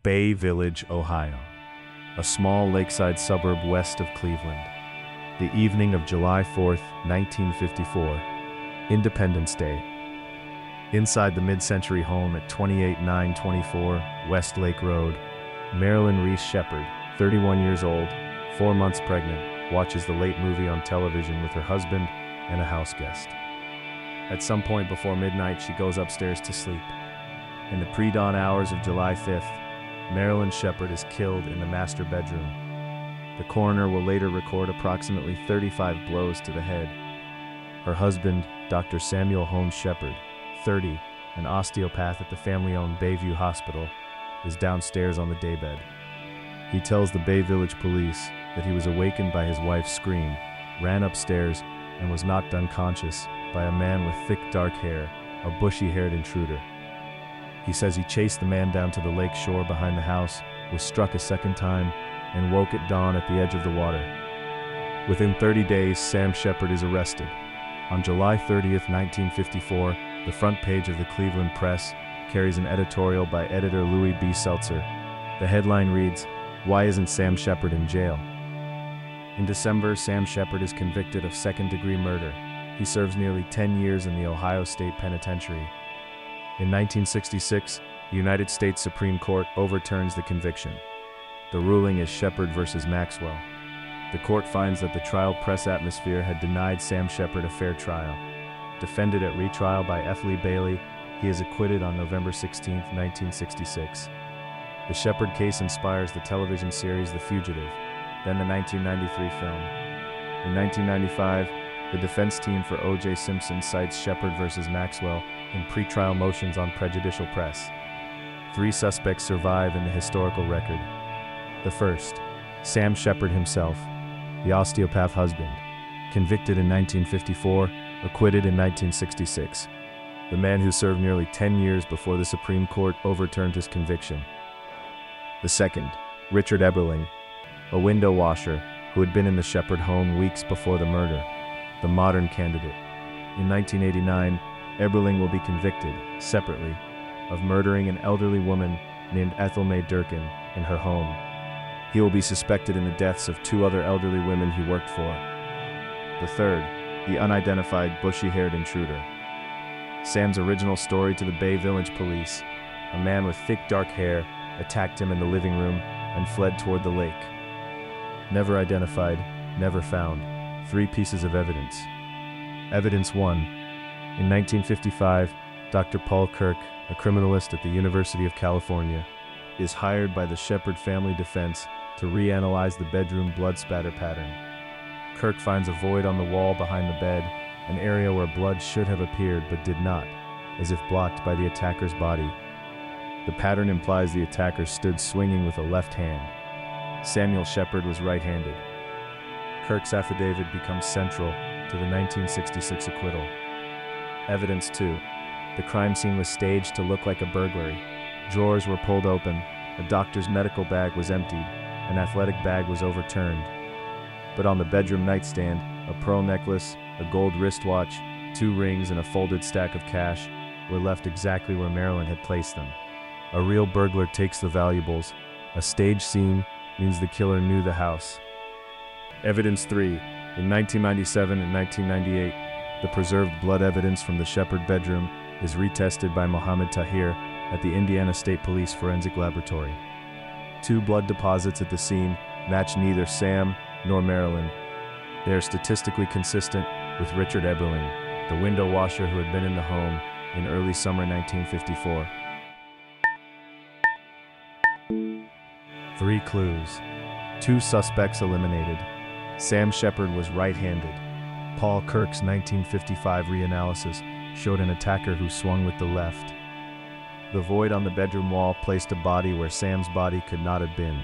Bay Village, Ohio, a small lakeside suburb west of Cleveland. The evening of July 4th, 1954, Independence Day. Inside the mid-century home at 28924 West Lake Road, Marilyn Reese Sheppard, 31 years old, 4 months pregnant, watches the late movie on television with her husband and a house guest. At some point before midnight, she goes upstairs to sleep. In the pre-dawn hours of July 5th, Marilyn Sheppard is killed in the master bedroom. The coroner will later record approximately 35 blows to the head. Her husband, Dr. Samuel Holmes Sheppard, 30, an osteopath at the family-owned Bayview Hospital, is downstairs on the daybed. He tells the Bay Village police that he was awakened by his wife's scream, ran upstairs, and was knocked unconscious by a man with thick dark hair, a bushy-haired intruder. He says he chased the man down to the lake shore behind the house, was struck a second time, and woke at dawn at the edge of the water. Within 30 days, Sam Sheppard is arrested. On July 30th, 1954, the front page of the Cleveland Press carries an editorial by editor Louis B. Seltzer. The headline reads, "Why isn't Sam Sheppard in jail?" In December, Sam Sheppard is convicted of second-degree murder. He serves nearly 10 years in the Ohio State Penitentiary. In 1966, the United States Supreme Court overturns the conviction. The ruling is Sheppard versus Maxwell. The court finds that the trial press atmosphere had denied Sam Sheppard a fair trial. Defended at retrial by F. Lee Bailey, he is acquitted on November 16, 1966. The Sheppard case inspires the television series The Fugitive, then the 1993 film. In 1995, the defense team for OJ Simpson cites Sheppard versus Maxwell in pretrial motions on prejudicial press. 3 suspects survive in the historical record. The first, Sam Sheppard himself, the osteopath husband, convicted in 1954, acquitted in 1966. The man who served nearly 10 years before the Supreme Court overturned his conviction. The second, Richard Eberling, a window washer who had been in the Sheppard home weeks before the murder, the modern candidate. In 1989, Eberling will be convicted, separately, of murdering an elderly woman named Ethel Mae Durkin in her home. He will be suspected in the deaths of 2 other elderly women he worked for. The third, the unidentified bushy-haired intruder. Sam's original story to the Bay Village police: a man with thick dark hair attacked him in the living room and fled toward the lake. Never identified, never found. 3 pieces of evidence. Evidence 1. In 1955, Dr. Paul Kirk, a criminalist at the University of California, is hired by the Sheppard family defense to reanalyze the bedroom blood spatter pattern. Kirk finds a void on the wall behind the bed, an area where blood should have appeared but did not, as if blocked by the attacker's body. The pattern implies the attacker stood swinging with a left hand. Samuel Sheppard was right-handed. Kirk's affidavit becomes central to the 1966 acquittal. Evidence 2. The crime scene was staged to look like a burglary. Drawers were pulled open, a doctor's medical bag was emptied, an athletic bag was overturned. But on the bedroom nightstand, a pearl necklace, a gold wristwatch, 2 rings, and a folded stack of cash were left exactly where Marilyn had placed them. A real burglar takes the valuables. A staged scene means the killer knew the house. Evidence 3. In 1997 and 1998, the preserved blood evidence from the Sheppard bedroom is retested by Mohammed Tahir at the Indiana State Police Forensic Laboratory. 2 blood deposits at the scene match neither Sam nor Marilyn. They are statistically consistent with Richard Eberling, the window washer who had been in the home in early summer 1954. 3 clues. 2 suspects eliminated. Sam Sheppard was right-handed. Paul Kirk's 1955 reanalysis showed an attacker who swung with the left. The void on the bedroom wall placed a body where Sam's body could not have been.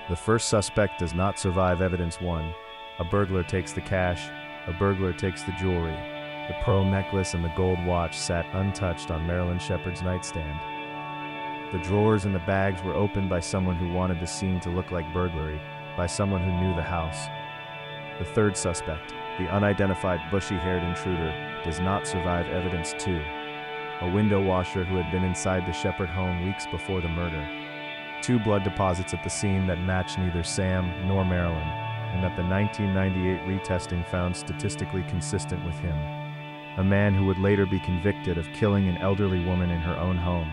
The first suspect does not survive evidence 1. A burglar takes the cash, a burglar takes the jewelry. The pearl necklace and the gold watch sat untouched on Marilyn Sheppard's nightstand. The drawers and the bags were opened by someone who wanted the scene to look like burglary, by someone who knew the house. The third suspect, the unidentified bushy-haired intruder, does not survive evidence 2. A window washer who had been inside the Sheppard home weeks before the murder. 2 blood deposits at the scene that match neither Sam nor Marilyn, and that the 1998 retesting found statistically consistent with him. A man who would later be convicted of killing an elderly woman in her own home.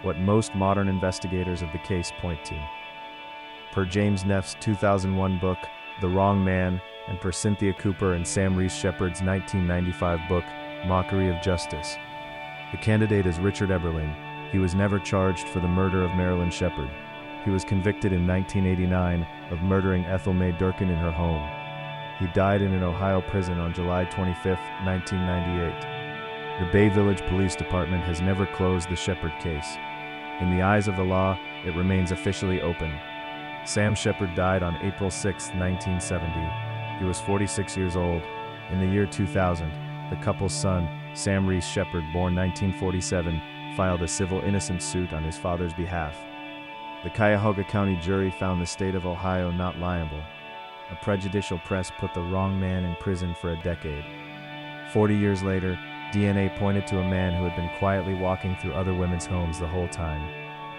What most modern investigators of the case point to. Per James Neff's 2001 book, The Wrong Man, and per Cynthia Cooper and Sam Reese Sheppard's 1995 book, Mockery of Justice. The candidate is Richard Eberling. He was never charged for the murder of Marilyn Sheppard. He was convicted in 1989 of murdering Ethel Mae Durkin in her home. He died in an Ohio prison on July 25, 1998. The Bay Village Police Department has never closed the Sheppard case. In the eyes of the law, it remains officially open. Sam Sheppard died on April 6, 1970. He was 46 years old. In the year 2000, the couple's son, Sam Reese Sheppard, born 1947, filed a civil innocence suit on his father's behalf. The Cuyahoga County jury found the state of Ohio not liable. A prejudicial press put the wrong man in prison for a decade. 40 years later, DNA pointed to a man who had been quietly walking through other women's homes the whole time.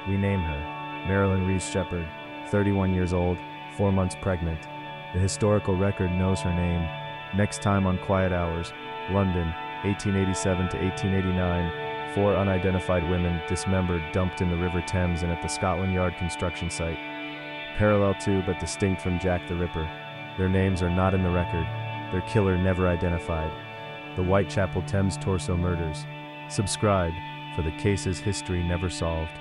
We name her Marilyn Reese Sheppard, 31 years old, 4 months pregnant. The historical record knows her name. Next time on Quiet Hours, London, 1887 to 1889, 4 unidentified women dismembered, dumped in the River Thames and at the Scotland Yard construction site. Parallel to but distinct from Jack the Ripper. Their names are not in the record. Their killer never identified. The Whitechapel Thames Torso Murders. Subscribe for the case's history never solved.